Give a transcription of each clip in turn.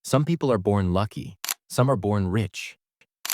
Some people are born lucky, some are born rich.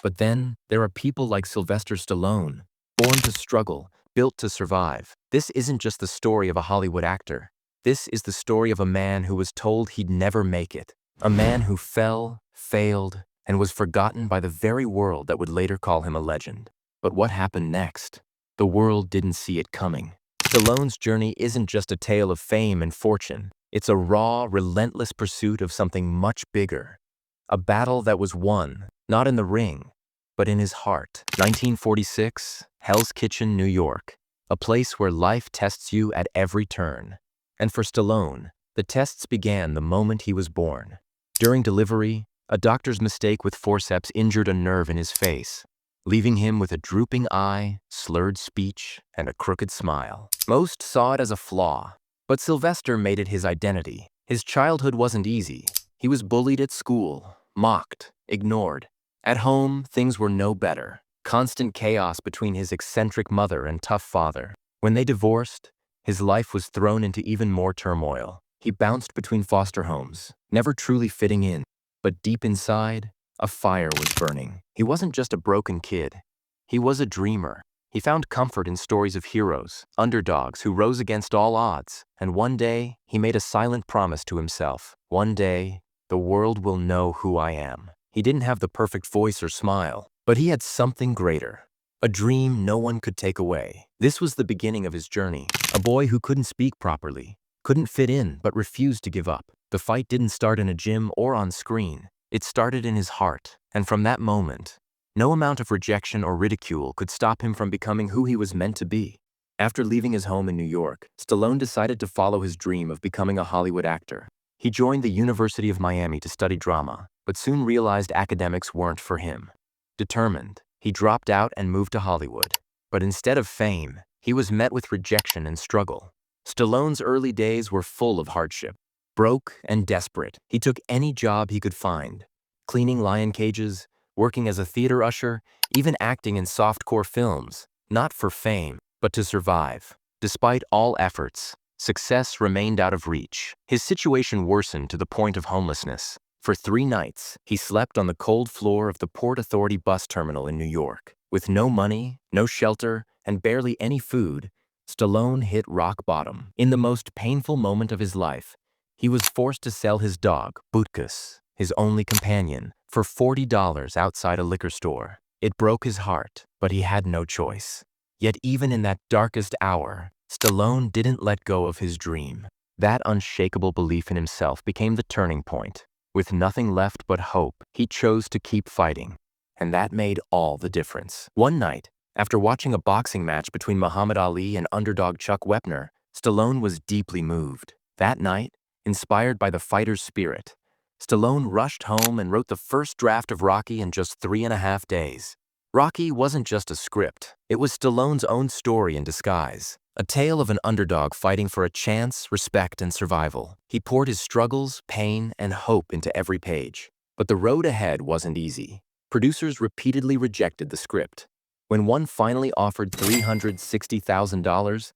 But then, there are people like Sylvester Stallone, born to struggle, built to survive. This isn't just the story of a Hollywood actor. This is the story of a man who was told he'd never make it. A man who fell, failed, and was forgotten by the very world that would later call him a legend. But what happened next? The world didn't see it coming. Stallone's journey isn't just a tale of fame and fortune. It's a raw, relentless pursuit of something much bigger. A battle that was won, not in the ring, but in his heart. 1946, Hell's Kitchen, New York, a place where life tests you at every turn. And for Stallone, the tests began the moment he was born. During delivery, a doctor's mistake with forceps injured a nerve in his face, leaving him with a drooping eye, slurred speech, and a crooked smile. Most saw it as a flaw, but Sylvester made it his identity. His childhood wasn't easy. He was bullied at school, mocked, ignored. At home, things were no better. Constant chaos between his eccentric mother and tough father. When they divorced, his life was thrown into even more turmoil. He bounced between foster homes, never truly fitting in. But deep inside, a fire was burning. He wasn't just a broken kid. He was a dreamer. He found comfort in stories of heroes, underdogs who rose against all odds. And one day, he made a silent promise to himself. One day, the world will know who I am. He didn't have the perfect voice or smile, but he had something greater. A dream no one could take away. This was the beginning of his journey. A boy who couldn't speak properly, couldn't fit in, but refused to give up. The fight didn't start in a gym or on screen. It started in his heart. And from that moment, no amount of rejection or ridicule could stop him from becoming who he was meant to be. After leaving his home in New York, Stallone decided to follow his dream of becoming a Hollywood actor. He joined the University of Miami to study drama, but soon realized academics weren't for him. Determined, he dropped out and moved to Hollywood. But instead of fame, he was met with rejection and struggle. Stallone's early days were full of hardship. Broke and desperate, he took any job he could find. Cleaning lion cages, working as a theater usher, even acting in softcore films, not for fame, but to survive. Despite all efforts, success remained out of reach. His situation worsened to the point of homelessness. For 3 nights, he slept on the cold floor of the Port Authority bus terminal in New York. With no money, no shelter, and barely any food, Stallone hit rock bottom. In the most painful moment of his life, he was forced to sell his dog, Butkus, his only companion, for $40 outside a liquor store. It broke his heart, but he had no choice. Yet even in that darkest hour, Stallone didn't let go of his dream. That unshakable belief in himself became the turning point. With nothing left but hope, he chose to keep fighting. And that made all the difference. One night, after watching a boxing match between Muhammad Ali and underdog Chuck Wepner, Stallone was deeply moved. That night, inspired by the fighter's spirit, Stallone rushed home and wrote the first draft of Rocky in just 3.5 days. Rocky wasn't just a script. It was Stallone's own story in disguise. A tale of an underdog fighting for a chance, respect, and survival. He poured his struggles, pain, and hope into every page. But the road ahead wasn't easy. Producers repeatedly rejected the script. When one finally offered $360,000,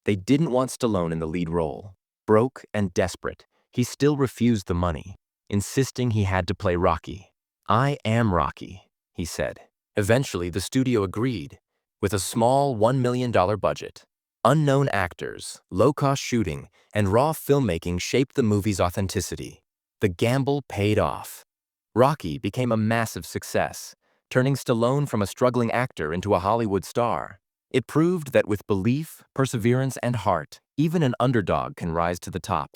they didn't want Stallone in the lead role. Broke and desperate, he still refused the money, insisting he had to play Rocky. "I am Rocky," he said. Eventually, the studio agreed, with a small $1 million budget. Unknown actors, low-cost shooting, and raw filmmaking shaped the movie's authenticity. The gamble paid off. Rocky became a massive success, turning Stallone from a struggling actor into a Hollywood star. It proved that with belief, perseverance, and heart, even an underdog can rise to the top.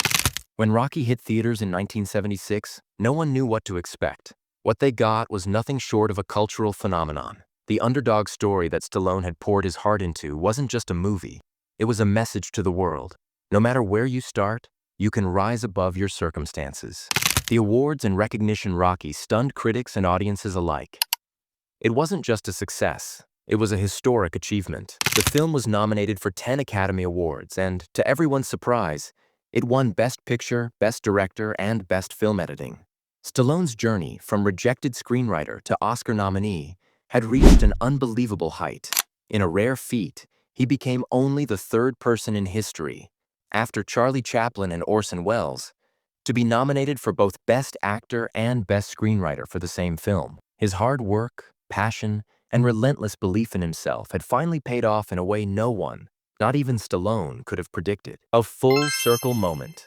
When Rocky hit theaters in 1976, no one knew what to expect. What they got was nothing short of a cultural phenomenon. The underdog story that Stallone had poured his heart into wasn't just a movie. It was a message to the world. No matter where you start, you can rise above your circumstances. The awards and recognition Rocky stunned critics and audiences alike. It wasn't just a success. It was a historic achievement. The film was nominated for 10 Academy Awards, and, to everyone's surprise, it won Best Picture, Best Director, and Best Film Editing. Stallone's journey from rejected screenwriter to Oscar nominee had reached an unbelievable height. In a rare feat, he became only the 3rd person in history, after Charlie Chaplin and Orson Welles, to be nominated for both Best Actor and Best Screenwriter for the same film. His hard work, passion, and relentless belief in himself had finally paid off in a way no one, not even Stallone, could have predicted. A full circle moment.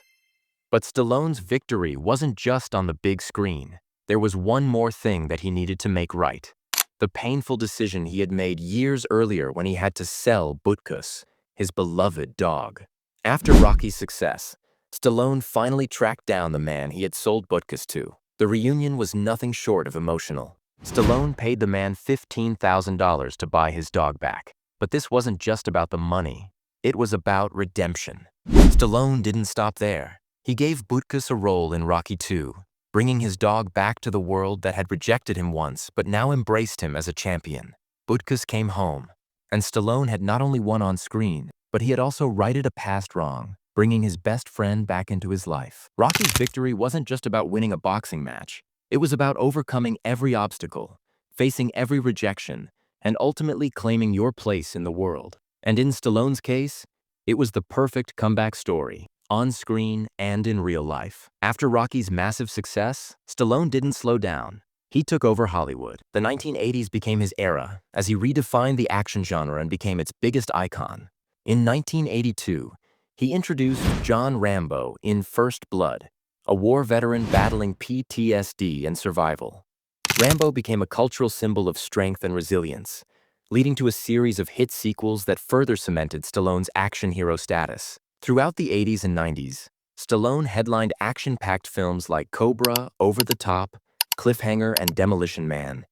But Stallone's victory wasn't just on the big screen. There was one more thing that he needed to make right. The painful decision he had made years earlier when he had to sell Butkus, his beloved dog. After Rocky's success, Stallone finally tracked down the man he had sold Butkus to. The reunion was nothing short of emotional. Stallone paid the man $15,000 to buy his dog back. But this wasn't just about the money. It was about redemption. Stallone didn't stop there. He gave Butkus a role in Rocky II, bringing his dog back to the world that had rejected him once but now embraced him as a champion. Butkus came home, and Stallone had not only won on screen, but he had also righted a past wrong, bringing his best friend back into his life. Rocky's victory wasn't just about winning a boxing match. It was about overcoming every obstacle, facing every rejection, and ultimately claiming your place in the world. And in Stallone's case, it was the perfect comeback story, on screen and in real life. After Rocky's massive success, Stallone didn't slow down. He took over Hollywood. The 1980s became his era as he redefined the action genre and became its biggest icon. In 1982, he introduced John Rambo in First Blood, a war veteran battling PTSD and survival. Rambo became a cultural symbol of strength and resilience, leading to a series of hit sequels that further cemented Stallone's action hero status. Throughout the 80s and 90s, Stallone headlined action-packed films like Cobra, Over the Top, Cliffhanger, and Demolition Man,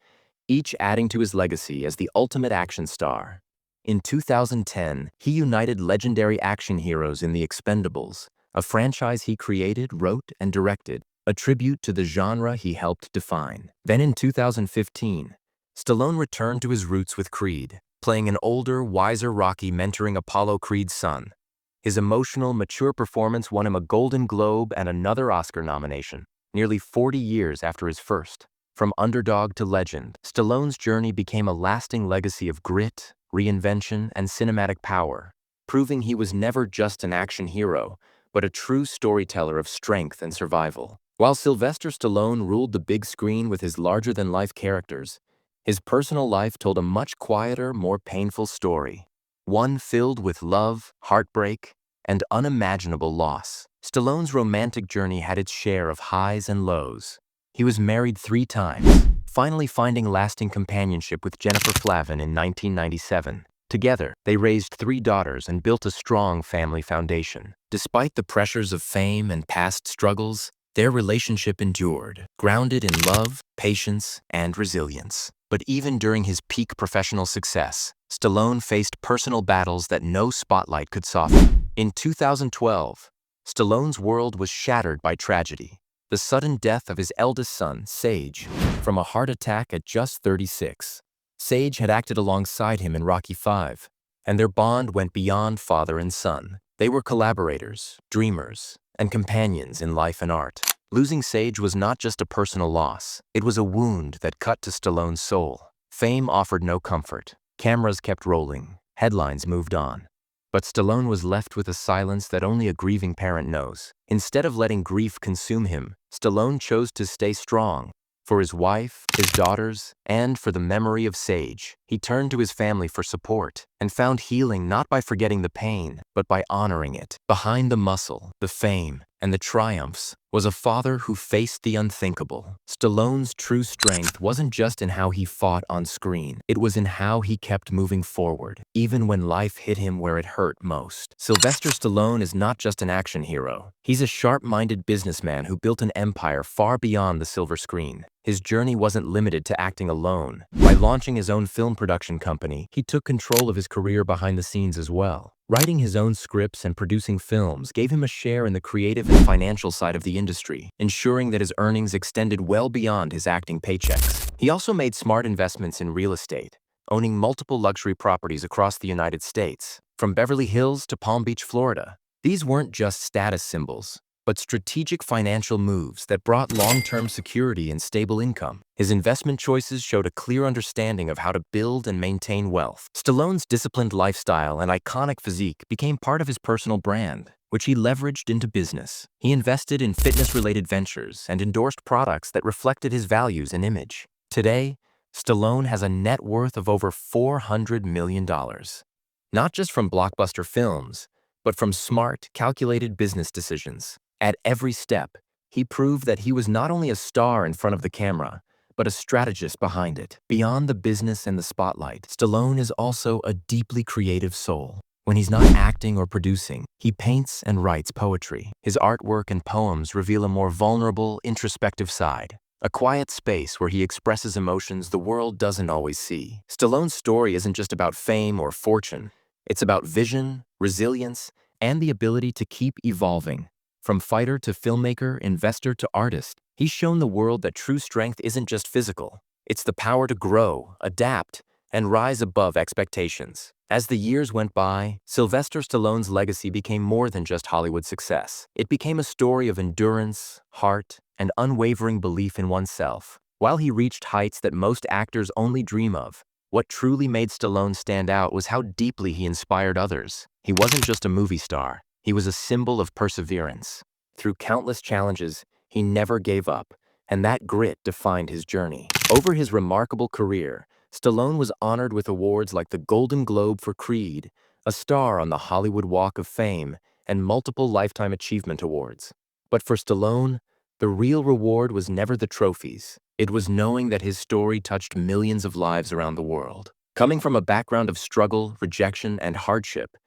each adding to his legacy as the ultimate action star. In 2010, he united legendary action heroes in The Expendables, a franchise he created, wrote, and directed, a tribute to the genre he helped define. Then in 2015, Stallone returned to his roots with Creed, playing an older, wiser Rocky mentoring Apollo Creed's son. His emotional, mature performance won him a Golden Globe and another Oscar nomination, nearly 40 years after his first. From underdog to legend, Stallone's journey became a lasting legacy of grit, reinvention, and cinematic power, proving he was never just an action hero, but a true storyteller of strength and survival. While Sylvester Stallone ruled the big screen with his larger-than-life characters, his personal life told a much quieter, more painful story. One filled with love, heartbreak, and unimaginable loss. Stallone's romantic journey had its share of highs and lows. He was married 3 times, finally finding lasting companionship with Jennifer Flavin in 1997. Together, they raised 3 daughters and built a strong family foundation. Despite the pressures of fame and past struggles, their relationship endured, grounded in love, patience, and resilience. But even during his peak professional success, Stallone faced personal battles that no spotlight could soften. In 2012, Stallone's world was shattered by tragedy. The sudden death of his eldest son, Sage, from a heart attack at just 36. Sage had acted alongside him in Rocky V, and their bond went beyond father and son. They were collaborators, dreamers, and companions in life and art. Losing Sage was not just a personal loss, it was a wound that cut to Stallone's soul. Fame offered no comfort. Cameras kept rolling, headlines moved on. But Stallone was left with a silence that only a grieving parent knows. Instead of letting grief consume him, Stallone chose to stay strong. For his wife, his daughters, and for the memory of Sage, he turned to his family for support and found healing not by forgetting the pain, but by honoring it. Behind the muscle, the fame, and the triumphs was a father who faced the unthinkable. Stallone's true strength wasn't just in how he fought on screen. It was in how he kept moving forward, even when life hit him where it hurt most. Sylvester Stallone is not just an action hero. He's a sharp-minded businessman who built an empire far beyond the silver screen. His journey wasn't limited to acting alone. By launching his own film production company, he took control of his career behind the scenes as well. Writing his own scripts and producing films gave him a share in the creative and financial side of the industry, ensuring that his earnings extended well beyond his acting paychecks. He also made smart investments in real estate, owning multiple luxury properties across the United States, from Beverly Hills to Palm Beach, Florida. These weren't just status symbols, but strategic financial moves that brought long-term security and stable income. His investment choices showed a clear understanding of how to build and maintain wealth. Stallone's disciplined lifestyle and iconic physique became part of his personal brand, which he leveraged into business. He invested in fitness-related ventures and endorsed products that reflected his values and image. Today, Stallone has a net worth of over $400 million. Not just from blockbuster films, but from smart, calculated business decisions. At every step, he proved that he was not only a star in front of the camera, but a strategist behind it. Beyond the business and the spotlight, Stallone is also a deeply creative soul. When he's not acting or producing, he paints and writes poetry. His artwork and poems reveal a more vulnerable, introspective side, a quiet space where he expresses emotions the world doesn't always see. Stallone's story isn't just about fame or fortune. It's about vision, resilience, and the ability to keep evolving. From fighter to filmmaker, investor to artist, he's shown the world that true strength isn't just physical. It's the power to grow, adapt, and rise above expectations. As the years went by, Sylvester Stallone's legacy became more than just Hollywood success. It became a story of endurance, heart, and unwavering belief in oneself. While he reached heights that most actors only dream of, what truly made Stallone stand out was how deeply he inspired others. He wasn't just a movie star. He was a symbol of perseverance. Through countless challenges, he never gave up, and that grit defined his journey. Over his remarkable career, Stallone was honored with awards like the Golden Globe for Creed, a star on the Hollywood Walk of Fame, and multiple Lifetime Achievement Awards. But for Stallone, the real reward was never the trophies. It was knowing that his story touched millions of lives around the world. Coming from a background of struggle, rejection, and hardship,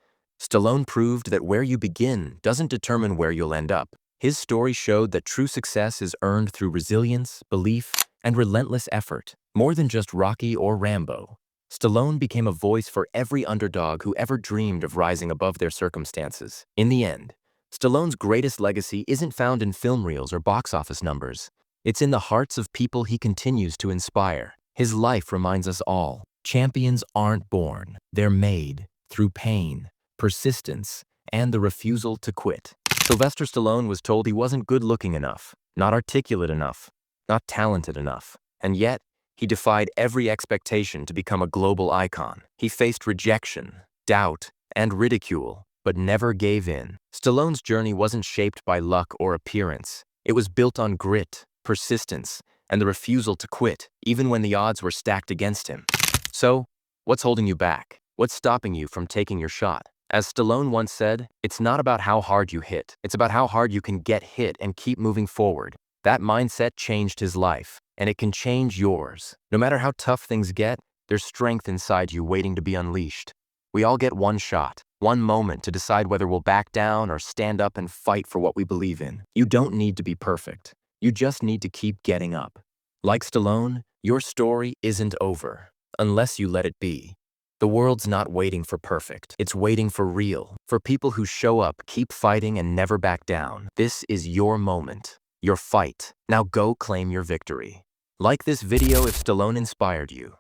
Stallone proved that where you begin doesn't determine where you'll end up. His story showed that true success is earned through resilience, belief, and relentless effort. More than just Rocky or Rambo, Stallone became a voice for every underdog who ever dreamed of rising above their circumstances. In the end, Stallone's greatest legacy isn't found in film reels or box office numbers. It's in the hearts of people he continues to inspire. His life reminds us all, champions aren't born, they're made through pain, persistence, and the refusal to quit. Sylvester Stallone was told he wasn't good-looking enough, not articulate enough, not talented enough, and yet, he defied every expectation to become a global icon. He faced rejection, doubt, and ridicule, but never gave in. Stallone's journey wasn't shaped by luck or appearance. It was built on grit, persistence, and the refusal to quit, even when the odds were stacked against him. So, what's holding you back? What's stopping you from taking your shot? As Stallone once said, it's not about how hard you hit. It's about how hard you can get hit and keep moving forward. That mindset changed his life, and it can change yours. No matter how tough things get, there's strength inside you waiting to be unleashed. We all get one shot, one moment to decide whether we'll back down or stand up and fight for what we believe in. You don't need to be perfect. You just need to keep getting up. Like Stallone, your story isn't over, unless you let it be. The world's not waiting for perfect. It's waiting for real. For people who show up, keep fighting, and never back down. This is your moment, your fight. Now go claim your victory. Like this video if Stallone inspired you.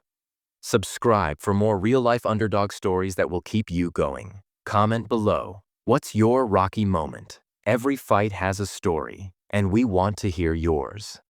Subscribe for more real-life underdog stories that will keep you going. Comment below. What's your Rocky moment? Every fight has a story, and we want to hear yours.